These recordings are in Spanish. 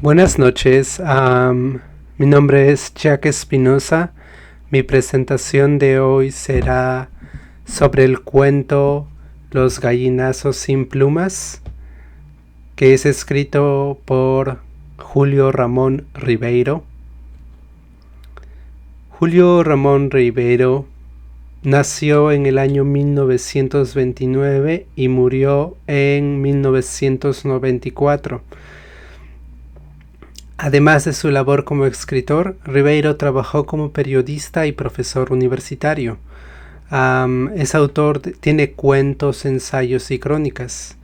Buenas noches, mi nombre es Jack Espinosa. Mi presentación de hoy será sobre el cuento Los gallinazos sin plumas, que es escrito por Julio Ramón Ribeiro. Julio Ramón Ribeiro nació en el año 1929 y murió en 1994. Además de su labor como escritor, Ribeiro trabajó como periodista y profesor universitario. Es autor, tiene cuentos, ensayos y crónicas.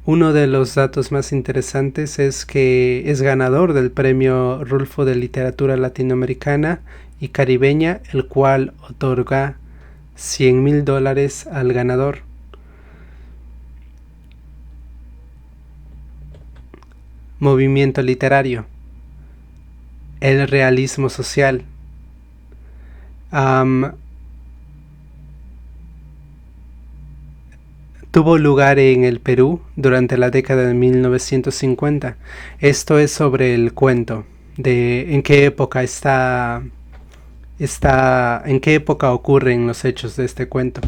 Uno de los datos más interesantes es que es ganador del Premio Rulfo de Literatura Latinoamericana y Caribeña, el cual otorga $100,000 al ganador. Movimiento literario. El realismo social. Tuvo lugar en el Perú durante la década de 1950. Esto es sobre el cuento, de en qué época en qué época ocurren los hechos de este cuento.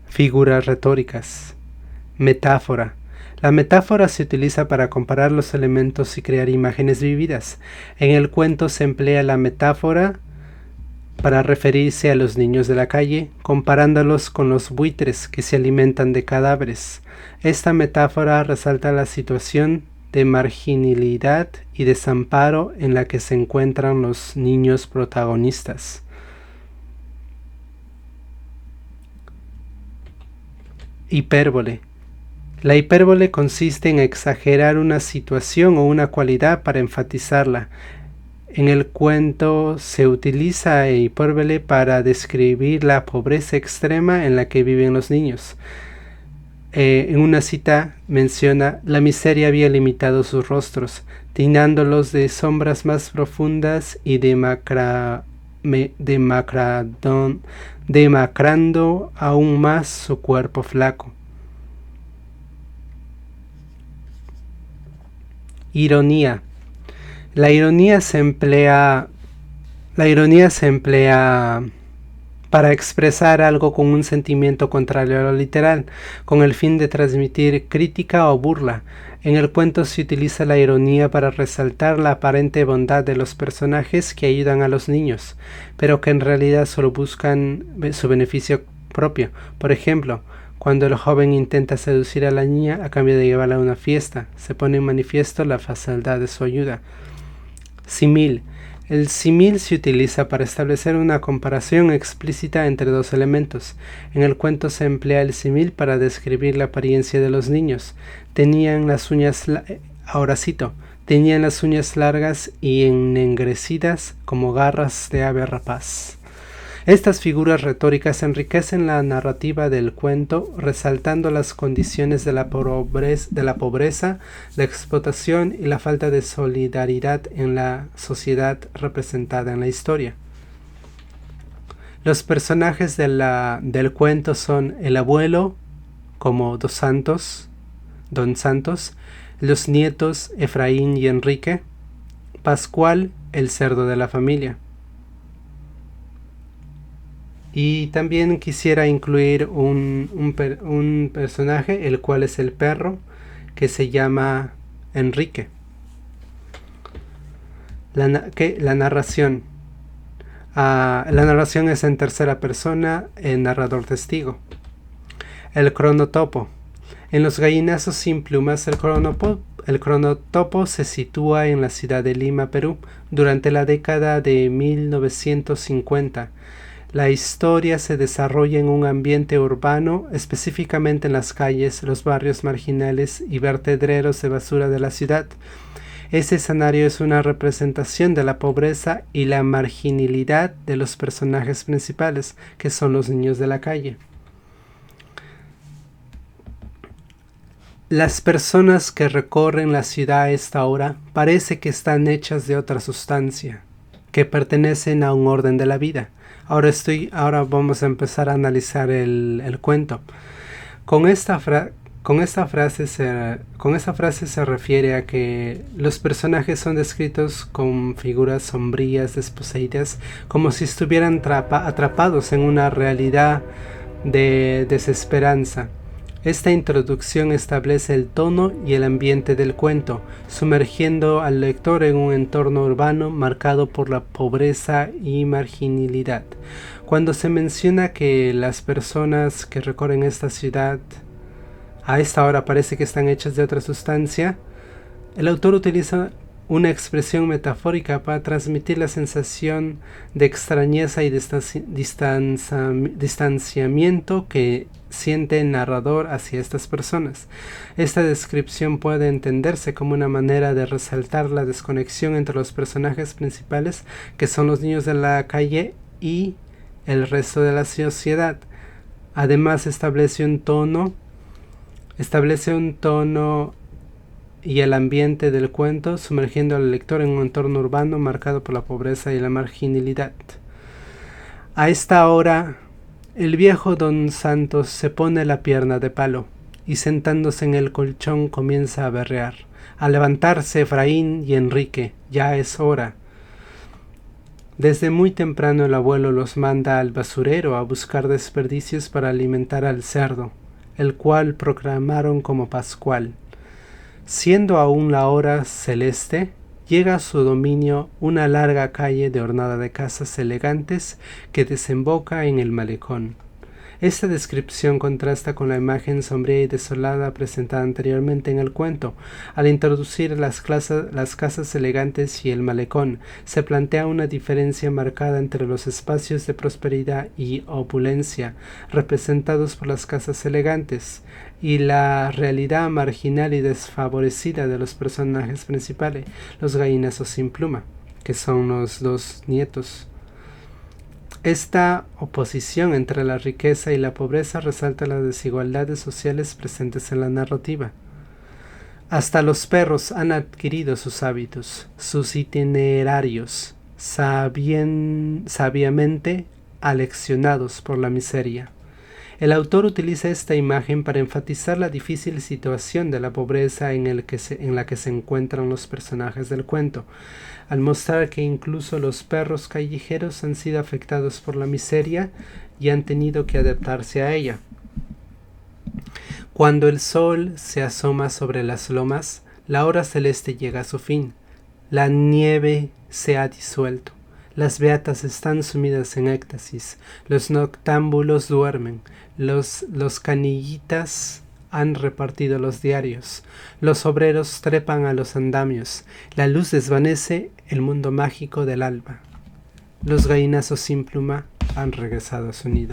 Figuras retóricas. Metáfora. La metáfora se utiliza para comparar los elementos y crear imágenes vividas. En el cuento se emplea la metáfora para referirse a los niños de la calle, comparándolos con los buitres que se alimentan de cadáveres. Esta metáfora resalta la situación de marginalidad y desamparo en la que se encuentran los niños protagonistas. Hipérbole. La hipérbole consiste en exagerar una situación o una cualidad para enfatizarla. En el cuento se utiliza hipérbole para describir la pobreza extrema en la que viven los niños. En una cita menciona: la miseria había limitado sus rostros, tiñándolos de sombras más profundas y demacrando aún más su cuerpo flaco. Ironía. La ironía se emplea para expresar algo con un sentimiento contrario a lo literal, con el fin de transmitir crítica o burla. En el cuento se utiliza la ironía para resaltar la aparente bondad de los personajes que ayudan a los niños, pero que en realidad solo buscan su beneficio propio. Por ejemplo, cuando el joven intenta seducir a la niña a cambio de llevarla a una fiesta, se pone en manifiesto la facilidad de su ayuda. Símil. El símil se utiliza para establecer una comparación explícita entre dos elementos. En el cuento se emplea el símil para describir la apariencia de los niños. Tenían las uñas largas y ennegrecidas como garras de ave rapaz. Estas figuras retóricas enriquecen la narrativa del cuento, resaltando las condiciones de la pobreza, la explotación y la falta de solidaridad en la sociedad representada en la historia. Los personajes del cuento son el abuelo, como Don Santos, los nietos Efraín y Enrique, Pascual, el cerdo de la familia. Y también quisiera incluir un personaje, el cual es el perro, que se llama Enrique. La narración. La narración es en tercera persona, el narrador testigo. El cronotopo. En Los gallinazos sin plumas, el cronotopo se sitúa en la ciudad de Lima, Perú, durante la década de 1950. La historia se desarrolla en un ambiente urbano, específicamente en las calles, los barrios marginales y vertederos de basura de la ciudad. Ese escenario es una representación de la pobreza y la marginalidad de los personajes principales, que son los niños de la calle. Las personas que recorren la ciudad a esta hora parece que están hechas de otra sustancia, que pertenecen a un orden de la vida. Ahora vamos a empezar a analizar el cuento. Con esta, con esta frase se refiere a que los personajes son descritos con figuras sombrías, desposeídas, como si estuvieran atrapados en una realidad de desesperanza. Esta introducción establece el tono y el ambiente del cuento, sumergiendo al lector en un entorno urbano marcado por la pobreza y marginalidad. Cuando se menciona que las personas que recorren esta ciudad a esta hora parece que están hechas de otra sustancia, el autor utiliza una expresión metafórica para transmitir la sensación de extrañeza y distanciamiento que siente el narrador hacia estas personas. Esta descripción puede entenderse como una manera de resaltar la desconexión entre los personajes principales, que son los niños de la calle, y el resto de la sociedad. Además establece un tono y el ambiente del cuento, sumergiendo al lector en un entorno urbano marcado por la pobreza y la marginalidad. A esta hora, el viejo don Santos se pone la pierna de palo y sentándose en el colchón comienza a berrear. A levantarse, Efraín y Enrique, ya es hora. Desde muy temprano el abuelo los manda al basurero a buscar desperdicios para alimentar al cerdo, el cual proclamaron como Pascual. Siendo aún la hora celeste, llega a su dominio una larga calle adornada de casas elegantes que desemboca en el malecón. Esta descripción contrasta con la imagen sombría y desolada presentada anteriormente en el cuento. Al introducir las casas elegantes y el malecón, se plantea una diferencia marcada entre los espacios de prosperidad y opulencia, representados por las casas elegantes, y la realidad marginal y desfavorecida de los personajes principales, los gallinazos sin pluma, que son los dos nietos. Esta oposición entre la riqueza y la pobreza resalta las desigualdades sociales presentes en la narrativa. Hasta los perros han adquirido sus hábitos, sus itinerarios, sabiamente aleccionados por la miseria. El autor utiliza esta imagen para enfatizar la difícil situación de la pobreza en la que se encuentran los personajes del cuento, al mostrar que incluso los perros callejeros han sido afectados por la miseria y han tenido que adaptarse a ella. Cuando el sol se asoma sobre las lomas, la hora celeste llega a su fin. La nieve se ha disuelto. Las beatas están sumidas en éxtasis. Los noctámbulos duermen. Los canillitas han repartido los diarios. Los obreros trepan a los andamios. La luz desvanece el mundo mágico del alba. Los gallinazos sin pluma han regresado a su nido.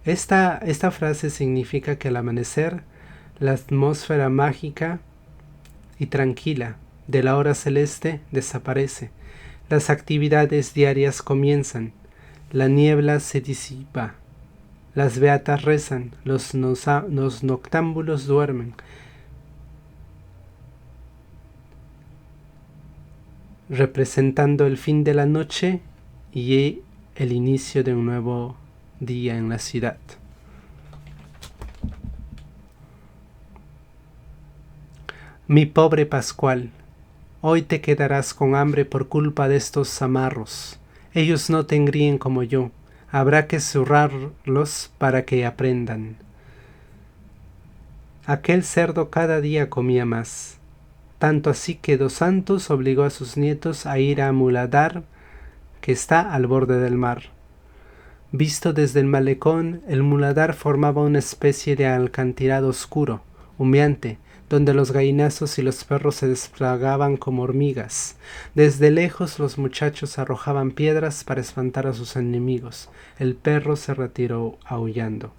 Esta frase significa que al amanecer, la atmósfera mágica y tranquila de la hora celeste desaparece. Las actividades diarias comienzan. La niebla se disipa. Las beatas rezan. Los noctámbulos duermen. Representando el fin de la noche y el inicio de un nuevo día en la ciudad. Mi pobre Pascual, hoy te quedarás con hambre por culpa de estos zamarros. Ellos no te engríen como yo. Habrá que zurrarlos para que aprendan. Aquel cerdo cada día comía más. Tanto así que Dos Santos obligó a sus nietos a ir a Muladar, que está al borde del mar. Visto desde el malecón, el Muladar formaba una especie de acantilado oscuro, humeante, donde los gallinazos y los perros se desplegaban como hormigas. Desde lejos los muchachos arrojaban piedras para espantar a sus enemigos. El perro se retiró aullando.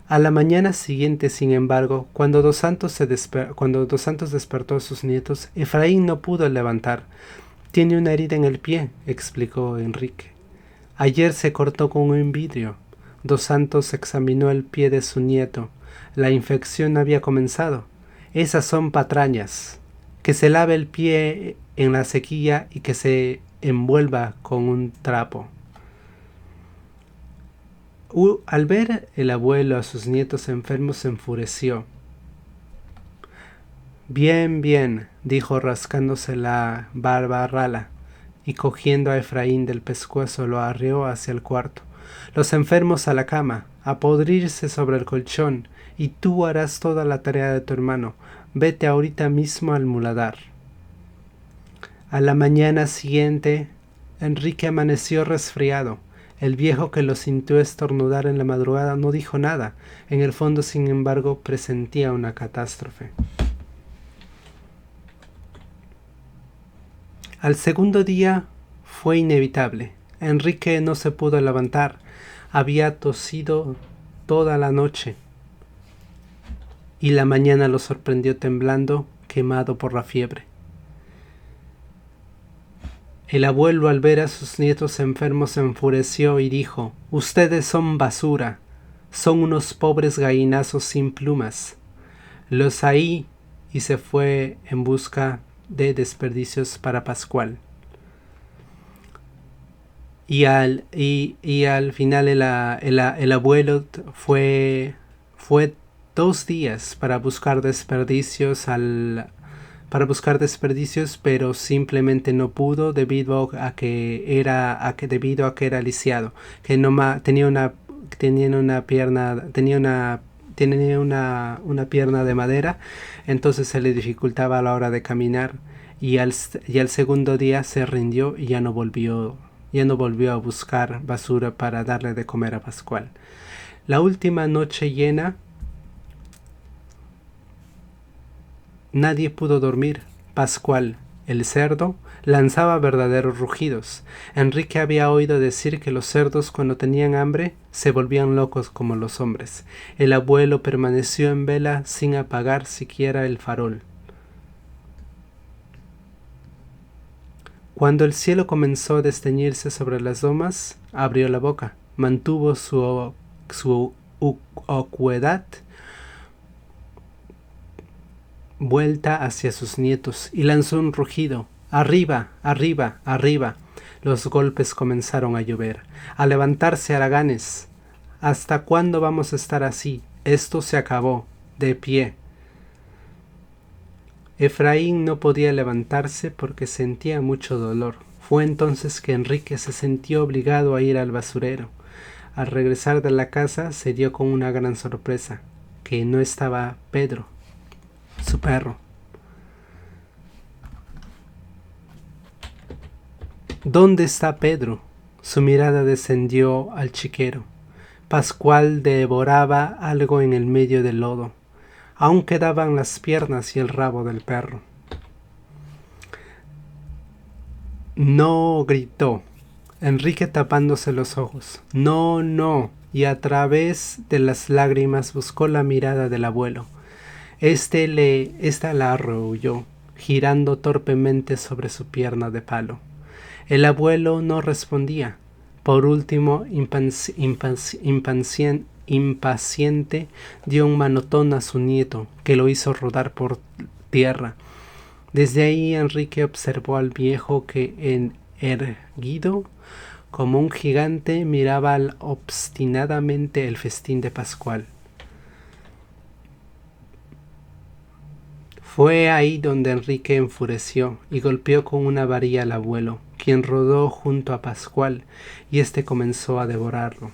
A la mañana siguiente, sin embargo, cuando Dos Santos despertó a sus nietos, Efraín no pudo levantar. Tiene una herida en el pie, explicó Enrique. Ayer se cortó con un vidrio. Dos Santos examinó el pie de su nieto. La infección había comenzado. Esas son patrañas. Que se lave el pie en la sequía y que se envuelva con un trapo. Al ver el abuelo a sus nietos enfermos se enfureció. Bien, bien, dijo rascándose la barba rala, y cogiendo a Efraín del pescuezo lo arreó hacia el cuarto. Los enfermos a la cama, a podrirse sobre el colchón, y tú harás toda la tarea de tu hermano. Vete ahorita mismo al muladar. A la mañana siguiente, Enrique amaneció resfriado. El viejo, que lo sintió estornudar en la madrugada, no dijo nada. En el fondo, sin embargo, presentía una catástrofe. Al segundo día fue inevitable. Enrique no se pudo levantar. Había tosido toda la noche y la mañana lo sorprendió temblando, quemado por la fiebre. El abuelo, al ver a sus nietos enfermos, se enfureció y dijo: «Ustedes son basura, son unos pobres gallinazos sin plumas. Los ahí», y se fue en busca de desperdicios para Pascual. Y al final el abuelo fue 2 días para buscar desperdicios pero simplemente no pudo debido a que era lisiado, que tenía una pierna de madera, entonces se le dificultaba a la hora de caminar, y al segundo día se rindió y ya no volvió a buscar basura para darle de comer a Pascual. La última noche llena, nadie pudo dormir. Pascual, el cerdo, lanzaba verdaderos rugidos. Enrique había oído decir que los cerdos, cuando tenían hambre, se volvían locos como los hombres. El abuelo permaneció en vela sin apagar siquiera el farol. Cuando el cielo comenzó a desteñirse sobre las lomas, abrió la boca, mantuvo su ocuidad vuelta hacia sus nietos y lanzó un rugido: «¡Arriba, arriba, arriba!». Los golpes comenzaron a llover. A levantarse, haraganes. ¿Hasta cuándo vamos a estar así? Esto se acabó. De pie. Efraín no podía levantarse porque sentía mucho dolor. Fue entonces que Enrique se sintió obligado a ir al basurero. Al regresar de la casa se dio con una gran sorpresa, que no estaba Pedro, su perro. ¿Dónde está Pedro? Su mirada descendió al chiquero. Pascual devoraba algo en el medio del lodo. Aún quedaban las piernas y el rabo del perro. «No», gritó Enrique tapándose los ojos. «No, no», y a través de las lágrimas buscó la mirada del abuelo. Esta la arrojó, girando torpemente sobre su pierna de palo. El abuelo no respondía. Por último, impaciente, dio un manotón a su nieto, que lo hizo rodar por tierra. Desde ahí Enrique observó al viejo que, erguido como un gigante, miraba obstinadamente el festín de Pascual. Fue ahí donde Enrique enfureció y golpeó con una varilla al abuelo, quien rodó junto a Pascual, y éste comenzó a devorarlo.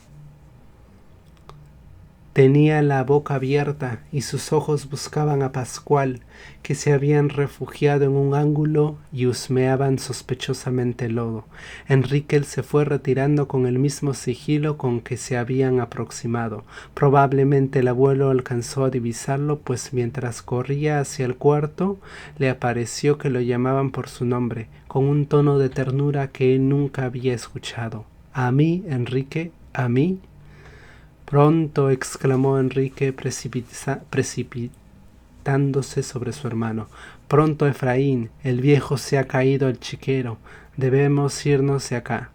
Tenía la boca abierta y sus ojos buscaban a Pascual, que se habían refugiado en un ángulo y husmeaban sospechosamente el lodo. Enrique se fue retirando con el mismo sigilo con que se habían aproximado. Probablemente el abuelo alcanzó a divisarlo, pues mientras corría hacia el cuarto le pareció que lo llamaban por su nombre, con un tono de ternura que él nunca había escuchado. «¿A mí, Enrique? ¿A mí?». «Pronto», exclamó Enrique, precipitándose sobre su hermano. «Pronto, Efraín, el viejo se ha caído el chiquero. Debemos irnos de acá».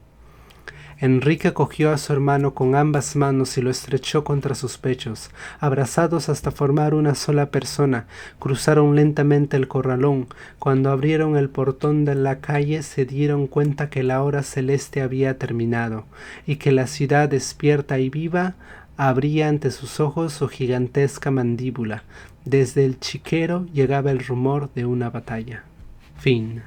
Enrique cogió a su hermano con ambas manos y lo estrechó contra sus pechos. Abrazados hasta formar una sola persona, cruzaron lentamente el corralón. Cuando abrieron el portón de la calle se dieron cuenta que la hora celeste había terminado, y que la ciudad despierta y viva abría ante sus ojos su gigantesca mandíbula. Desde el chiquero llegaba el rumor de una batalla. Fin.